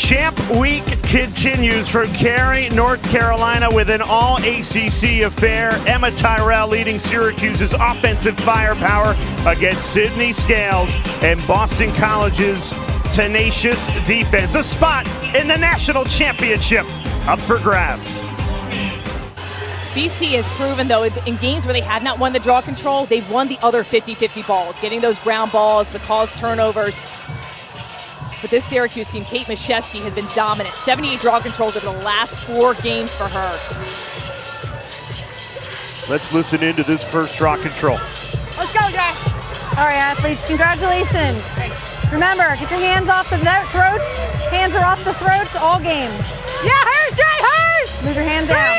Champ Week continues from Cary, North Carolina with an all-ACC affair. Emma Tyrrell leading Syracuse's offensive firepower against Sydney Scales and Boston College's tenacious defense. A spot in the national championship up for grabs. BC has proven, though, in games where they have not won the draw control, they've won the other 50-50 balls, getting those ground balls, the caused turnovers. But this Syracuse team, Kate Mashesky, has been dominant. 78 draw controls over the last 4 games for her. Let's listen into this first draw control. Let's go, Jay. All right, athletes, congratulations. Remember, get your hands off the throats. Hands are off the throats all game. Yeah, hers, Jay, hers! Move your hand down.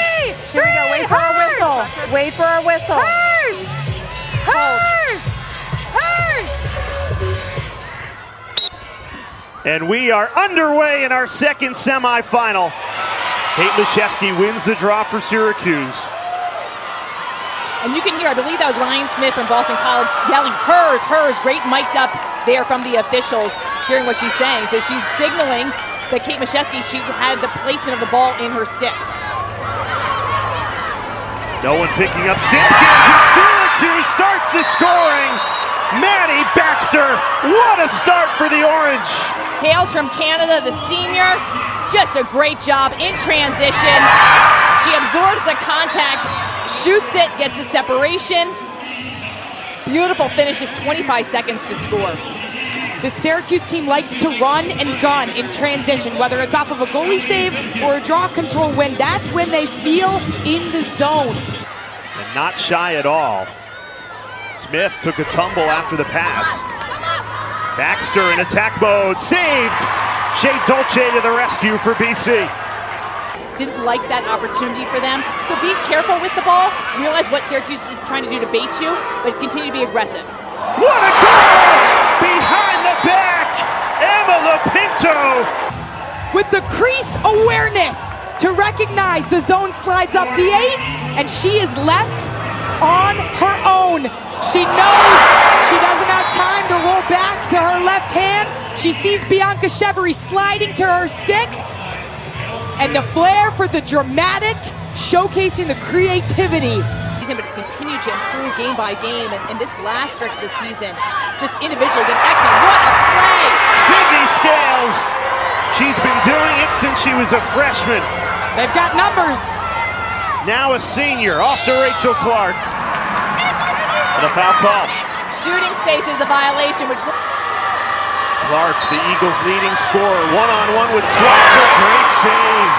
Here we go, wait for our whistle. Wait for our whistle. Hers! Hers! Hers! And we are underway in our second semifinal. Kate Mashesky wins the draw for Syracuse. And you can hear, I believe that was Ryan Smith from Boston College yelling, hers, hers, great mic'd up there from the officials, hearing what she's saying. So she's signaling that Kate Mashesky, she had the placement of the ball in her stick. No one picking up Simpkins, and Syracuse starts the scoring. Maddie Baxter, what a start for the Orange. Hails from Canada, the senior, just a great job in transition. She absorbs the contact, shoots it, gets a separation. Beautiful finishes, 25 seconds to score. The Syracuse team likes to run and gun in transition, whether it's off of a goalie save or a draw control win. That's when they feel in the zone. And not shy at all. Smith took a tumble after the pass. Baxter in attack mode, saved. Shea Dolce to the rescue for BC. Didn't like that opportunity for them. So be careful with the ball. Realize what Syracuse is trying to do to bait you, but continue to be aggressive. What a goal! Behind the back, Emma Lopinto. With the crease awareness to recognize the zone slides up the 8, and she is left on her own. She knows she doesn't have time to roll back to her left hand. She sees Bianca Chevery sliding to her stick, and the flair for the dramatic, showcasing the creativity. But it's continued to improve game by game, and in this last stretch of the season, just individually been excellent. What a play! Sydney Scales, she's been doing it since she was a freshman. They've got numbers. Now a senior, off to Rachel Clark. And a foul call. Shooting space is a violation, which... Clark, the Eagles' leading scorer, one-on-one with Switzer, great save.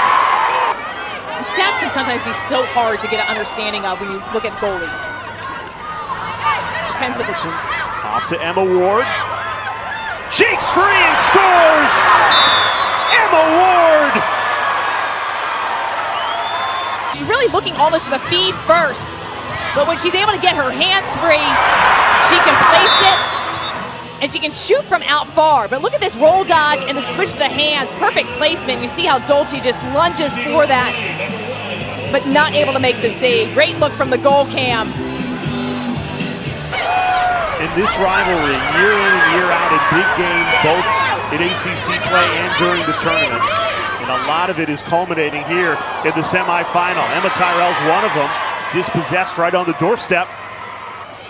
And stats can sometimes be so hard to get an understanding of when you look at goalies. Depends what the... Off to Emma Ward. Shakes free and scores! Emma Ward! She's really looking almost for the feed first. But when she's able to get her hands free, she can place it, and she can shoot from out far. But look at this roll dodge and the switch of the hands. Perfect placement. You see how Dolce just lunges for that, but not able to make the save. Great look from the goal cam. In this rivalry, year in and year out in big games, both in ACC play and during the tournament. And a lot of it is culminating here in the semifinal. Emma Tyrrell's one of them, dispossessed right on the doorstep.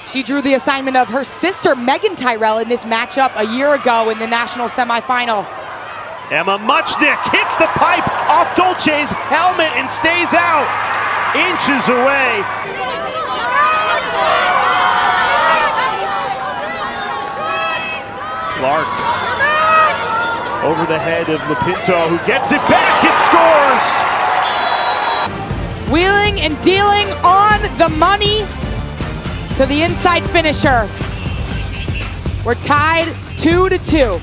She drew the assignment of her sister, Megan Tyrrell, in this matchup a year ago in the national semifinal. Emma Muchnick hits the pipe off Dolce's helmet and stays out, inches away. Clark over the head of Lopinto, who gets it back and scores. Wheeling and dealing on the money to the inside finisher. We're tied 2-2.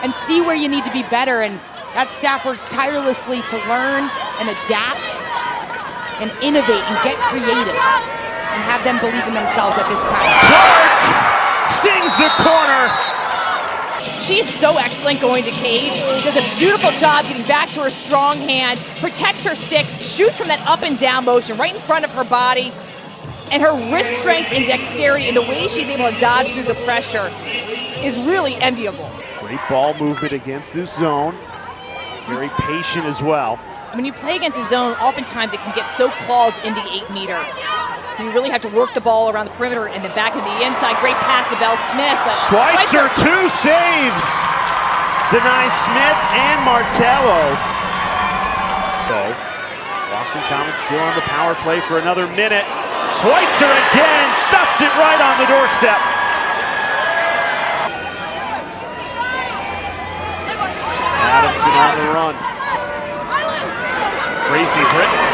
And see where you need to be better, and that staff works tirelessly to learn and adapt and innovate and get creative and have them believe in themselves at this time. Clark stings the corner. She is so excellent going to cage. Does a beautiful job getting back to her strong hand, protects her stick, shoots from that up and down motion right in front of her body. And her wrist strength and dexterity and the way she's able to dodge through the pressure is really enviable. Great ball movement against this zone. Very patient as well. When you play against a zone, oftentimes it can get so clogged in the 8-meter. So you really have to work the ball around the perimeter and then back to the inside. Great pass to Belle Smith. Schweitzer, 2 saves. Denies Smith and Martello. So, Boston College still on the power play for another minute. Schweitzer again stuffs it right on the doorstep. Adamson on the run. Gracie Britton.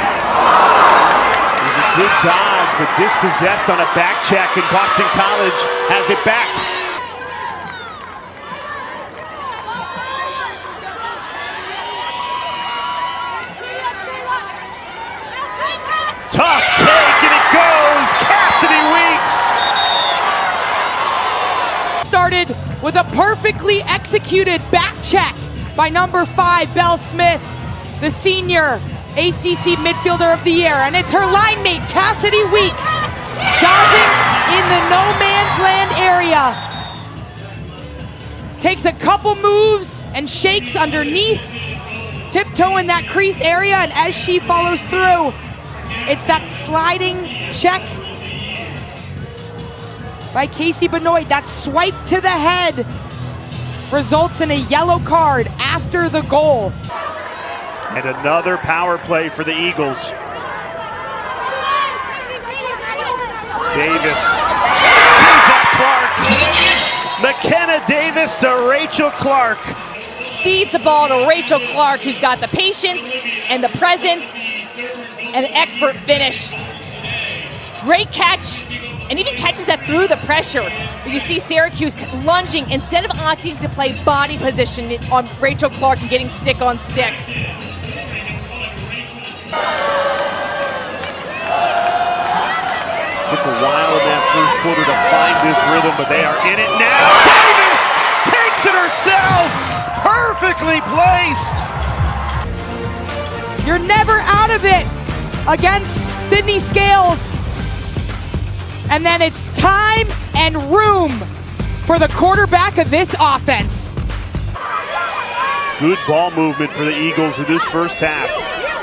There's a good dodge, but dispossessed on a back check, and Boston College has it back. Tough take, and it goes. Cassidy Weeks. Started with a perfectly executed back check by number 5, Belle Smith, the senior ACC Midfielder of the Year. And it's her line mate, Cassidy Weeks, dodging in the no man's land area. Takes a couple moves and shakes underneath, tiptoeing that crease area, and as she follows through, it's that sliding check by Casey Benoit. That swipe to the head results in a yellow card after the goal. And another power play for the Eagles. Davis tees up Clark. McKenna Davis to Rachel Clark. Feeds the ball to Rachel Clark, who's got the patience and the presence and an expert finish. Great catch, and even catches that through the pressure. You see Syracuse lunging instead of opting to play body position on Rachel Clark and getting stick on stick. Took a while in that first quarter to find this rhythm, but they are in it now. Davis takes it herself, perfectly placed. You're never out of it against Sydney Scales. And then it's time and room for the quarterback of this offense. Good ball movement for the Eagles in this first half.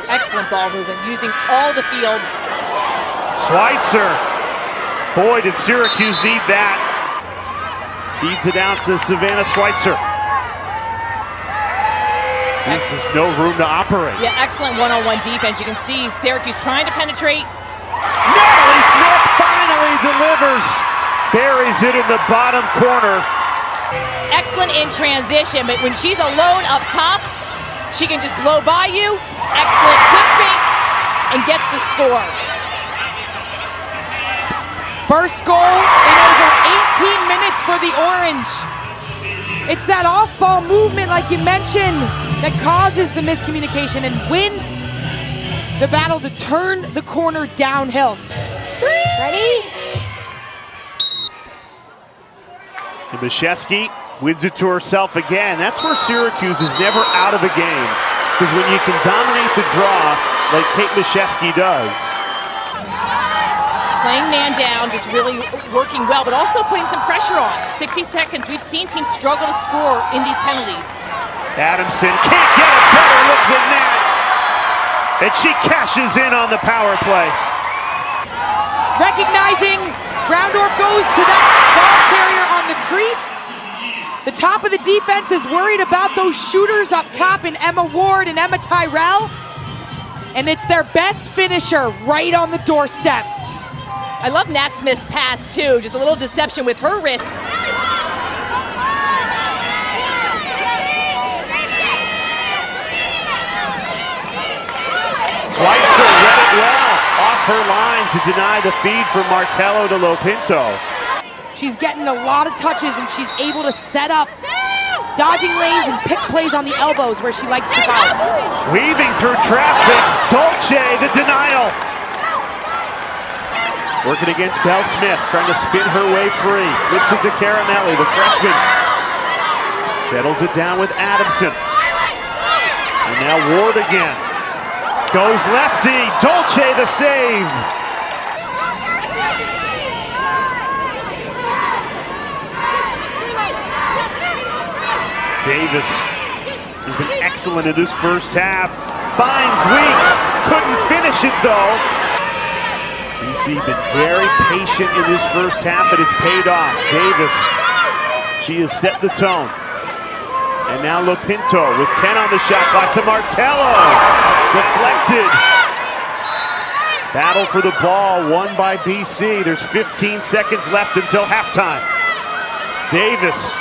Excellent ball movement, using all the field. Schweitzer. Boy, did Syracuse need that. Feeds it out to Savannah Schweitzer. There's just no room to operate. Yeah, excellent one-on-one defense. You can see Syracuse trying to penetrate. Natalie Smith finally delivers. Buries it in the bottom corner. Excellent in transition, but when she's alone up top, she can just blow by you. Excellent quick feint and gets the score. First goal in over 18 minutes for the Orange. It's that off-ball movement, like you mentioned, that causes the miscommunication and wins the battle to turn the corner downhill. Ready? And Mashesky wins it to herself again. That's where Syracuse is never out of a game. Because when you can dominate the draw like Kate Mashesky does. Playing man down, just really working well, but also putting some pressure on. 60 seconds, we've seen teams struggle to score in these penalties. Adamson can't get a better look than that. And she cashes in on the power play. Recognizing, Groundorf goes to that ball carrier on the crease. The top of the defense is worried about those shooters up top in Emma Ward and Emma Tyrell. And it's their best finisher right on the doorstep. I love Nat Smith's pass too, just a little deception with her wrist. Schweitzer read it well off her line to deny the feed from Martello to Lopinto. She's getting a lot of touches and she's able to set up dodging lanes and pick plays on the elbows where she likes to foul. Weaving through traffic, Dolce, the denial. Working against Belle Smith, trying to spin her way free. Flips it to Caramelli, the freshman. Settles it down with Adamson. And now Ward again. Goes lefty, Dolce the save. Davis has been excellent in this first half. Finds Weeks, couldn't finish it though. BC been very patient in this first half, and it's paid off. Davis, she has set the tone. And now Lopinto with 10 on the shot clock to Martello. Deflected. Battle for the ball, won by BC. There's 15 seconds left until halftime. Davis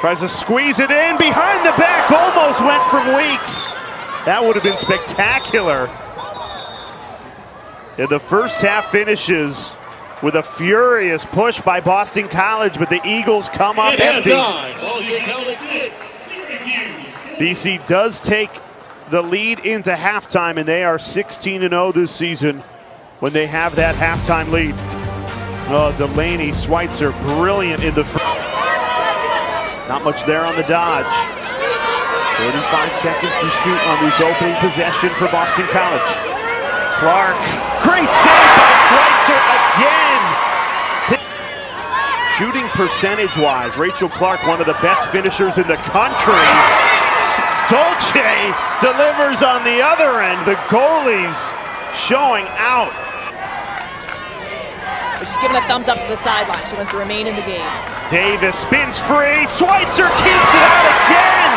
tries to squeeze it in, behind the back, almost went from Weeks. That would have been spectacular. And the first half finishes with a furious push by Boston College, but the Eagles come up empty. BC does take the lead into halftime, and they are 16-0 this season when they have that halftime lead. Oh, Delaney Schweitzer, brilliant in the front. Not much there on the dodge. 35 seconds to shoot on this opening possession for Boston College. Clark, great save by Schweitzer again. Shooting percentage-wise, Rachel Clark, one of the best finishers in the country. Dolce delivers on the other end. The goalies showing out. She's giving a thumbs up to the sideline. She wants to remain in the game. Davis spins free. Schweitzer keeps it out again.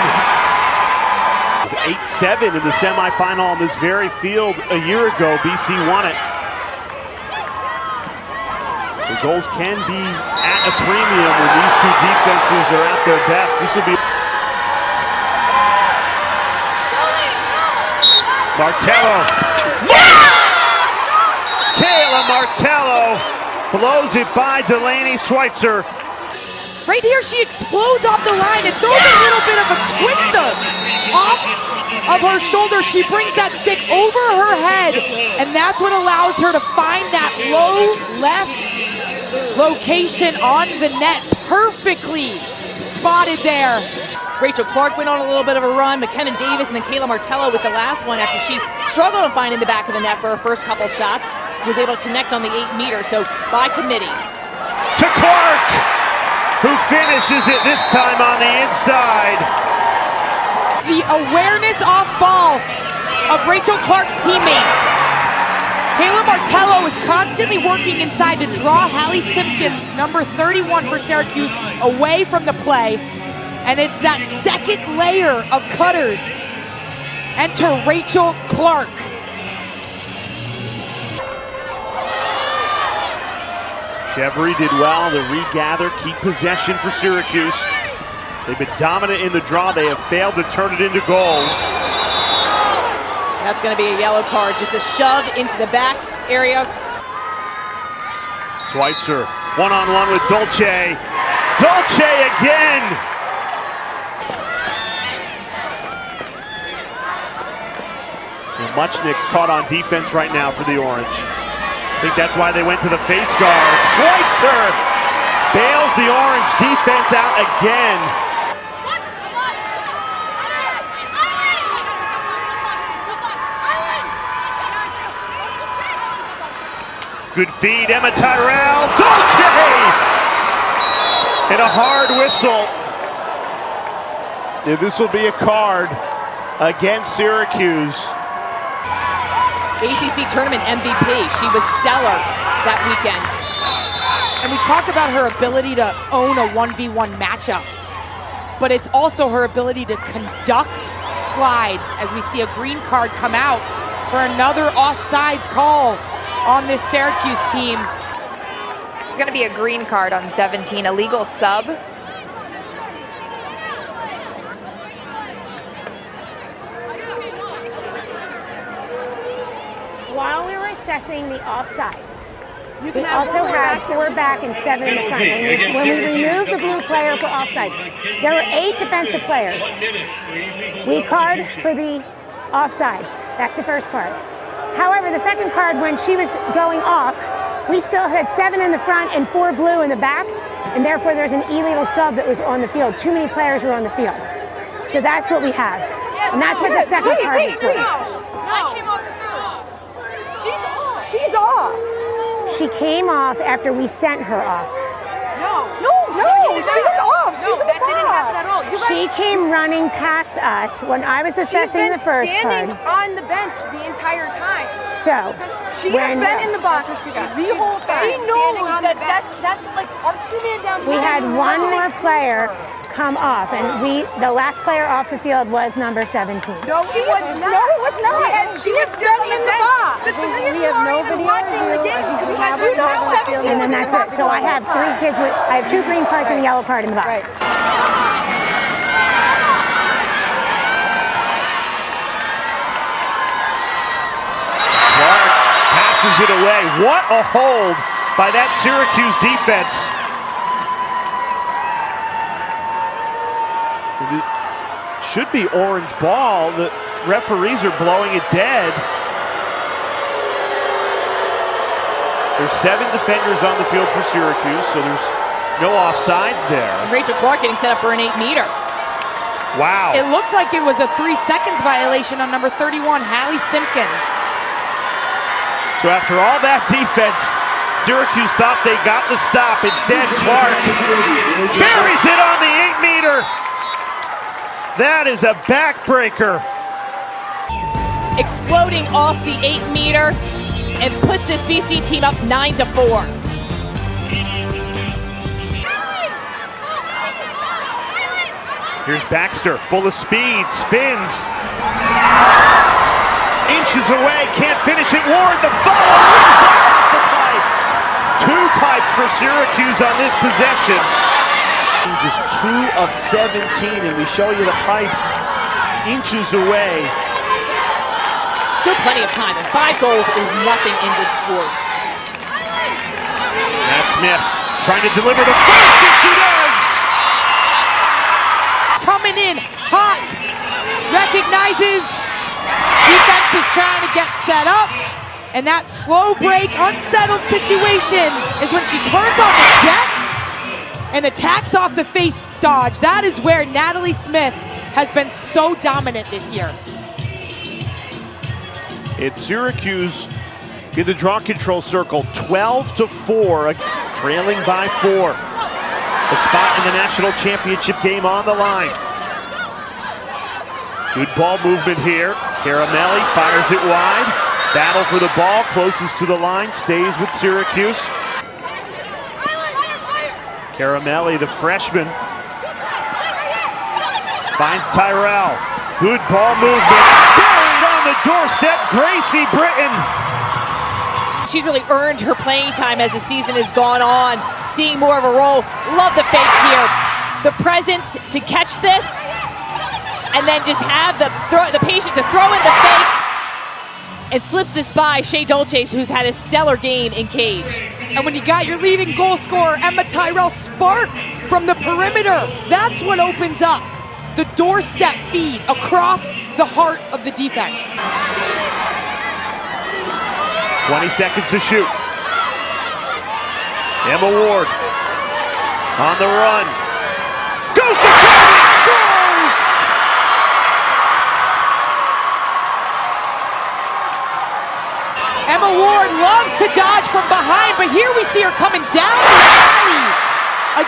It was 8-7 in the semifinal on this very field a year ago. BC won it. The goals can be at a premium when these two defenses are at their best. This will be Martello. Kayla Martello blows it by Delaney Schweitzer. Right here, she explodes off the line and throws a little bit of a twister off of her shoulder. She brings that stick over her head, and that's what allows her to find that low left location on the net. Perfectly spotted there. Rachel Clark went on a little bit of a run. McKenna Davis and then Kayla Martello with the last one after she struggled on finding the back of the net for her first couple shots. Was able to connect on the 8-meter, so by committee. To Clark, who finishes it this time on the inside. The awareness off ball of Rachel Clark's teammates. Kayla Martello is constantly working inside to draw Hallie Simpkins, number 31 for Syracuse, away from the play. And it's that second layer of cutters. Enter Rachel Clark. Chevry did well to regather, keep possession for Syracuse. They've been dominant in the draw. They have failed to turn it into goals. That's going to be a yellow card, just a shove into the back area. Schweitzer, one-on-one with Dolce. Dolce again! And Muchnick's caught on defense right now for the Orange. I think that's why they went to the face guard. Schweitzer bails the Orange defense out again. Good feed, Emma Tyrell. Dolce! And a hard whistle. Yeah, this will be a card against Syracuse. ACC tournament MVP. She was stellar that weekend. And we talk about her ability to own a 1v1 matchup, but it's also her ability to conduct slides as we see a green card come out for another offsides call on this Syracuse team. It's going to be a green card on 17, a legal sub. While we were assessing the offsides, we also had 4 back and 7 in the front. When we removed the blue player for offsides, there were 8 defensive players. We card for the offsides. That's the first card. However, the second card, when she was going off, we still had 7 in the front and 4 blue in the back, and therefore there's an illegal sub that was on the field. Too many players were on the field. So that's what we have. And that's what the second card is for. No. That came off the field. She's She came off after we sent her off. No, she was off. She was in the That didn't happen at all. You guys, She came running past us when I was assessing the first she's been card. standing on the bench the entire time. So She has been in the box the whole time. She knows that that's like our two-man down. we had one more player come off, and the last player off the field was number 17. No, She it was is- not. no, it was not. She She has has been in the box. But we have no video watching the game because you guys You are know not 17 And then that's it. So I have 3 kids with, I have 2 green cards and a yellow card in the box. Clark passes it away. What a hold by that Syracuse defense. It should be orange ball. The referees are blowing it dead. There's 7 defenders on the field for Syracuse, so there's no offsides there. Rachel Clark getting set up for an 8-meter. Wow. It looks like it was a 3 seconds violation on number 31, Hallie Simpkins. So after all that defense, Syracuse thought they got the stop. Instead, Clark buries it on the 8-meter. That is a backbreaker. Exploding off the 8-meter and puts this BC team up 9-4. Here's Baxter, full of speed, spins. Inches away, can't finish it. Ward, the follow, leaves that off the pipe. 2 pipes for Syracuse on this possession. Just 2 of 17, and we show you the pipes inches away. Still plenty of time, and 5 goals is nothing in this sport. Matt Smith trying to deliver the first, and she does! Coming in hot, recognizes defense is trying to get set up, and that slow break, unsettled situation is when she turns on the jets and attacks off the face dodge. That is where Natalie Smith has been so dominant this year. It's Syracuse in the draw control circle, 12-4, trailing by 4. A spot in the national championship game on the line. Good ball movement here. Caramelli fires it wide. Battle for the ball, closest to the line, stays with Syracuse. Caramelli, the freshman, finds Tyrell. Good ball movement. Buried on the doorstep, Gracie Britton. She's really earned her playing time as the season has gone on, seeing more of a role. Love the fake here. The presence to catch this, and then just have the patience to throw in the fake and slips this by Shea Dolce, who's had a stellar game in cage. And when you got your leading goal scorer, Emma Tyrell, spark from the perimeter, that's what opens up the doorstep feed across the heart of the defense. 20 seconds to shoot. Emma Ward on the run. Goes to goal, scores! Emma Ward loves to dodge from behind, but here we see her coming down the alley.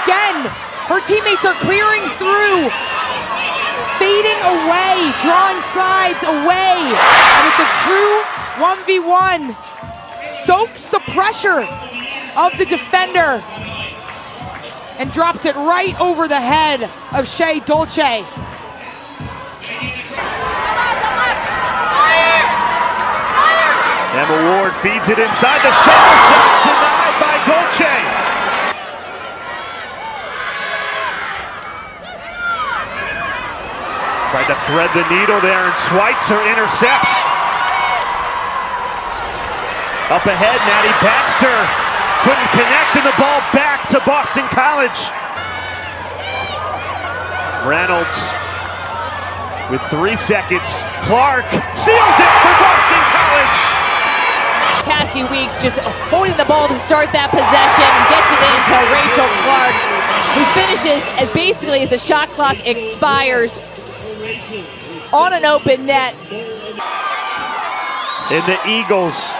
Again, her teammates are clearing through, fading away, drawing slides away. And it's a true 1v1. Soaks the pressure of the defender and drops it right over the head of Shea Dolce. Emma Ward feeds it inside the shovel shot, denied by Dolce. Tried to thread the needle there, and Schweitzer intercepts. Up ahead, Maddie Baxter couldn't connect, and the ball back to Boston College. Reynolds with 3 seconds. Clark seals it for Boston College. Cassie Weeks just holding the ball to start that possession, gets it into Rachel Clark, who finishes as basically as the shot clock expires on an open net. And the Eagles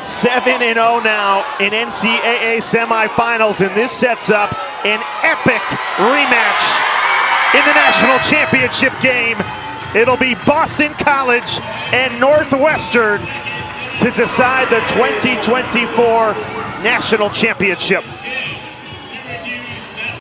7-0 now in NCAA semifinals, and this sets up an epic rematch in the national championship game. It'll be Boston College and Northwestern to decide the 2024 national championship.